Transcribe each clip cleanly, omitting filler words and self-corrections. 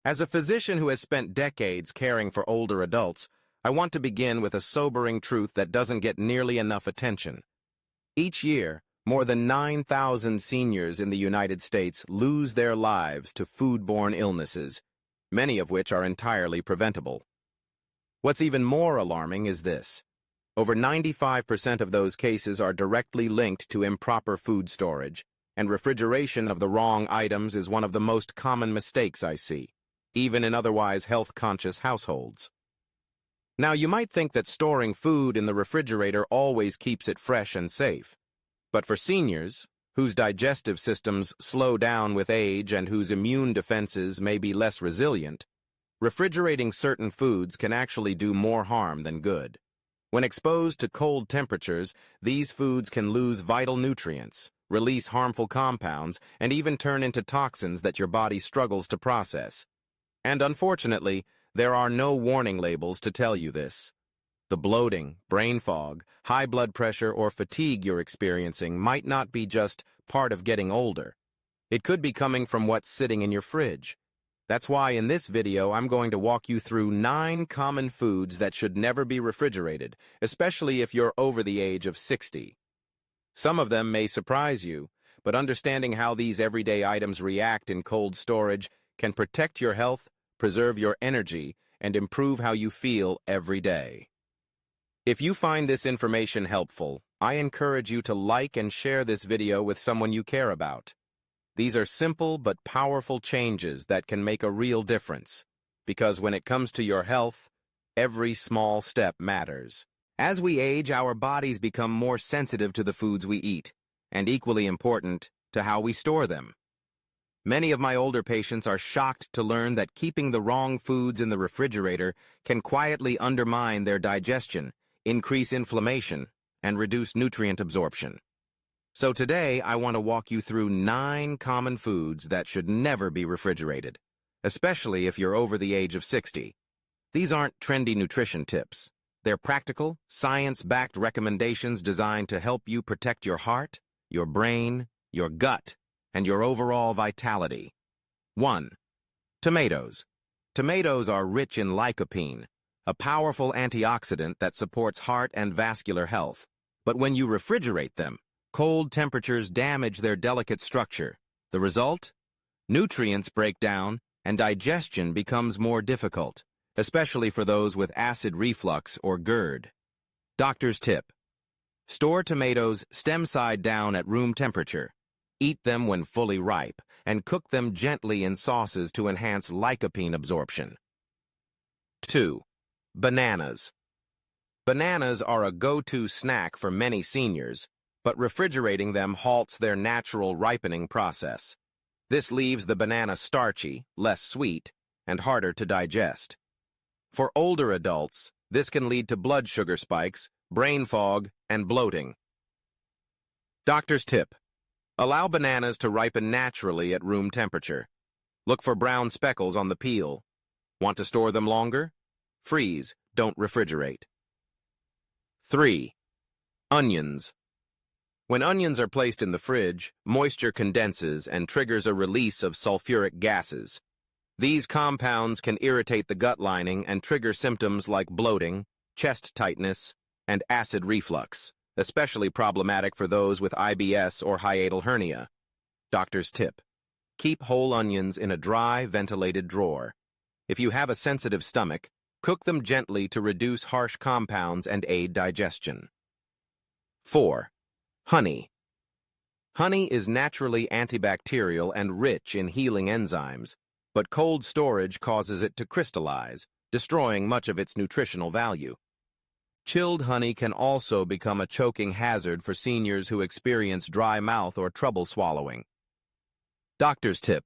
As a physician who has spent decades caring for older adults, I want to begin with a sobering truth that doesn't get nearly enough attention. Each year, more than 9,000 seniors in the United States lose their lives to foodborne illnesses, many of which are entirely preventable. What's even more alarming is this. Over 95% of those cases are directly linked to improper food storage, and refrigeration of the wrong items is one of the most common mistakes I see, even in otherwise health-conscious households. Now, you might think that storing food in the refrigerator always keeps it fresh and safe. But for seniors, whose digestive systems slow down with age and whose immune defenses may be less resilient, refrigerating certain foods can actually do more harm than good. When exposed to cold temperatures, these foods can lose vital nutrients, release harmful compounds, and even turn into toxins that your body struggles to process. And unfortunately, there are no warning labels to tell you this. The bloating, brain fog, high blood pressure, or fatigue you're experiencing might not be just part of getting older. It could be coming from what's sitting in your fridge. That's why in this video I'm going to walk you through 9 common foods that should never be refrigerated, especially if you're over the age of 60. Some of them may surprise you, but understanding how these everyday items react in cold storage can protect your health, preserve your energy, and improve how you feel every day. If you find this information helpful, I encourage you to like and share this video with someone you care about. These are simple but powerful changes that can make a real difference, because when it comes to your health, every small step matters. As we age, our bodies become more sensitive to the foods we eat, and equally important, to how we store them. Many of my older patients are shocked to learn that keeping the wrong foods in the refrigerator can quietly undermine their digestion, increase inflammation, and reduce nutrient absorption. So today, I want to walk you through 9 common foods that should never be refrigerated, especially if you're over the age of 60. These aren't trendy nutrition tips. They're practical, science-backed recommendations designed to help you protect your heart, your brain, your gut, and your overall vitality. 1. Tomatoes. Tomatoes are rich in lycopene, a powerful antioxidant that supports heart and vascular health. But when you refrigerate them, cold temperatures damage their delicate structure. The result? Nutrients break down, and digestion becomes more difficult, especially for those with acid reflux or GERD. Doctor's tip: store tomatoes stem side down at room temperature. Eat them when fully ripe, and cook them gently in sauces to enhance lycopene absorption. 2. Bananas. Bananas are a go-to snack for many seniors, but refrigerating them halts their natural ripening process. This leaves the banana starchy, less sweet, and harder to digest. For older adults, this can lead to blood sugar spikes, brain fog, and bloating. Doctor's tip: allow bananas to ripen naturally at room temperature. Look for brown speckles on the peel. Want to store them longer? Freeze, don't refrigerate. 3. Onions. When onions are placed in the fridge, moisture condenses and triggers a release of sulfuric gases. These compounds can irritate the gut lining and trigger symptoms like bloating, chest tightness, and acid reflux, especially problematic for those with IBS or hiatal hernia. Doctor's tip: keep whole onions in a dry, ventilated drawer. If you have a sensitive stomach, cook them gently to reduce harsh compounds and aid digestion. 4. Honey. Honey is naturally antibacterial and rich in healing enzymes, but cold storage causes it to crystallize, destroying much of its nutritional value. Chilled honey can also become a choking hazard for seniors who experience dry mouth or trouble swallowing. Doctor's tip: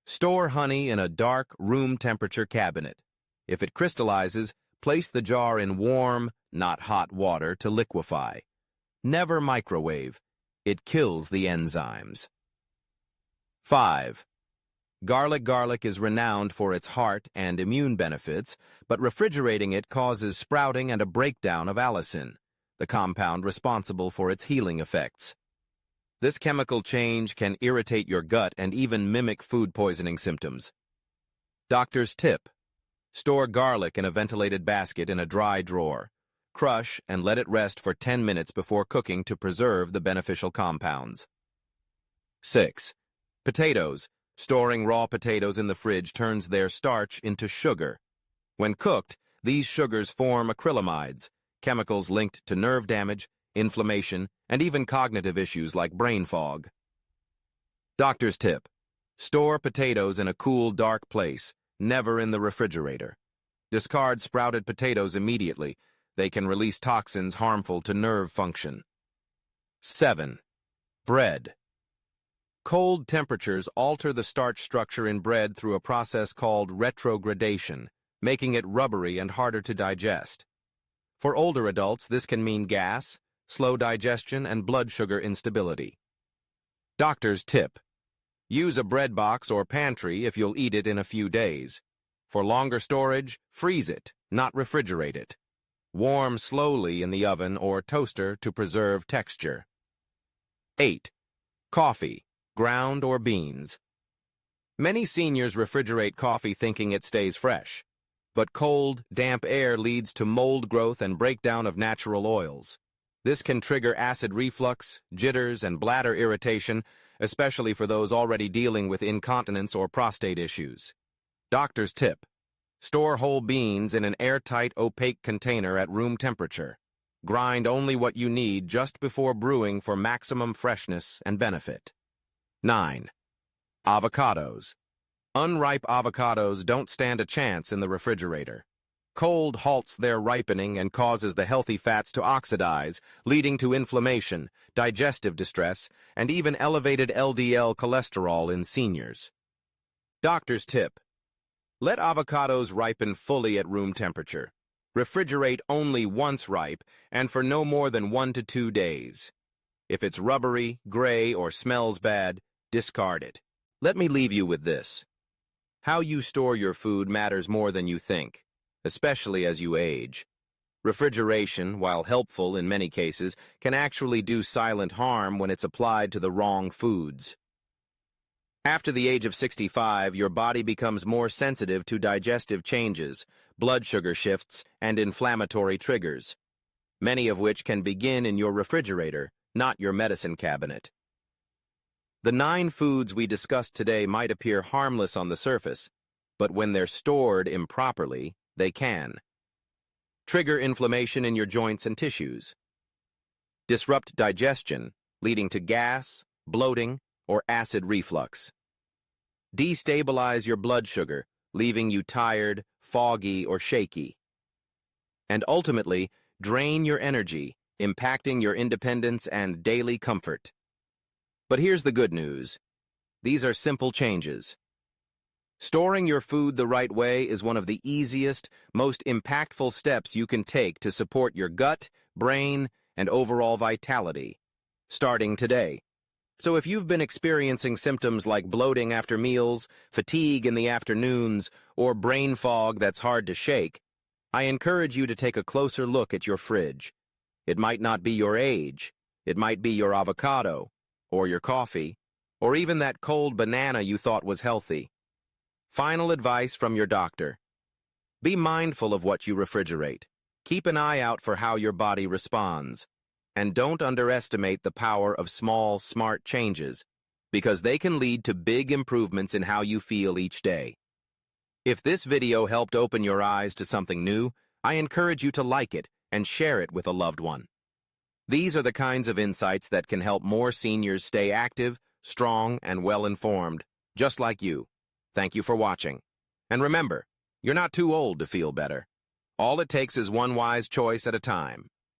store honey in a dark, room-temperature cabinet. If it crystallizes, place the jar in warm, not hot water to liquefy. Never microwave. It kills the enzymes. 5. Garlic. Garlic is renowned for its heart and immune benefits, but refrigerating it causes sprouting and a breakdown of allicin, the compound responsible for its healing effects. This chemical change can irritate your gut and even mimic food poisoning symptoms. Doctor's tip: store garlic in a ventilated basket in a dry drawer. Crush and let it rest for 10 minutes before cooking to preserve the beneficial compounds. 6. Potatoes. Storing raw potatoes in the fridge turns their starch into sugar. When cooked, these sugars form acrylamides, chemicals linked to nerve damage, inflammation, and even cognitive issues like brain fog. Doctor's tip: store potatoes in a cool, dark place, never in the refrigerator. Discard sprouted potatoes immediately. They can release toxins harmful to nerve function. 7. Bread. Cold temperatures alter the starch structure in bread through a process called retrogradation, making it rubbery and harder to digest. For older adults, this can mean gas, slow digestion, and blood sugar instability. Doctor's tip: use a bread box or pantry if you'll eat it in a few days. For longer storage, freeze it, not refrigerate it. Warm slowly in the oven or toaster to preserve texture. 8. Coffee, ground or beans. Many seniors refrigerate coffee thinking it stays fresh, but cold, damp air leads to mold growth and breakdown of natural oils. This can trigger acid reflux, jitters, and bladder irritation, especially for those already dealing with incontinence or prostate issues. Doctor's tip: store whole beans in an airtight, opaque container at room temperature. Grind only what you need just before brewing for maximum freshness and benefit. 9. Avocados. Unripe avocados don't stand a chance in the refrigerator. Cold halts their ripening and causes the healthy fats to oxidize, leading to inflammation, digestive distress, and even elevated LDL cholesterol in seniors. Doctor's tip: let avocados ripen fully at room temperature. Refrigerate only once ripe and for no more than 1 to 2 days. If it's rubbery, gray, or smells bad, discard it. Let me leave you with this. How you store your food matters more than you think, especially as you age. Refrigeration, while helpful in many cases, can actually do silent harm when it's applied to the wrong foods. After the age of 65, your body becomes more sensitive to digestive changes, blood sugar shifts, and inflammatory triggers, many of which can begin in your refrigerator, not your medicine cabinet. The 9 foods we discussed today might appear harmless on the surface, but when they're stored improperly, they can trigger inflammation in your joints and tissues, disrupt digestion, leading to gas, bloating, or acid reflux, destabilize your blood sugar, leaving you tired, foggy, or shaky, and ultimately drain your energy, impacting your independence and daily comfort. But here's the good news. These are simple changes. Storing your food the right way is one of the easiest, most impactful steps you can take to support your gut, brain, and overall vitality, starting today. So if you've been experiencing symptoms like bloating after meals, fatigue in the afternoons, or brain fog that's hard to shake, I encourage you to take a closer look at your fridge. It might not be your age. It might be your avocado, or your coffee, or even that cold banana you thought was healthy. Final advice from your doctor. Be mindful of what you refrigerate. Keep an eye out for how your body responds. And don't underestimate the power of small, smart changes, because they can lead to big improvements in how you feel each day. If this video helped open your eyes to something new, I encourage you to like it and share it with a loved one. These are the kinds of insights that can help more seniors stay active, strong, and well-informed, just like you. Thank you for watching. And remember, you're not too old to feel better. All it takes is one wise choice at a time.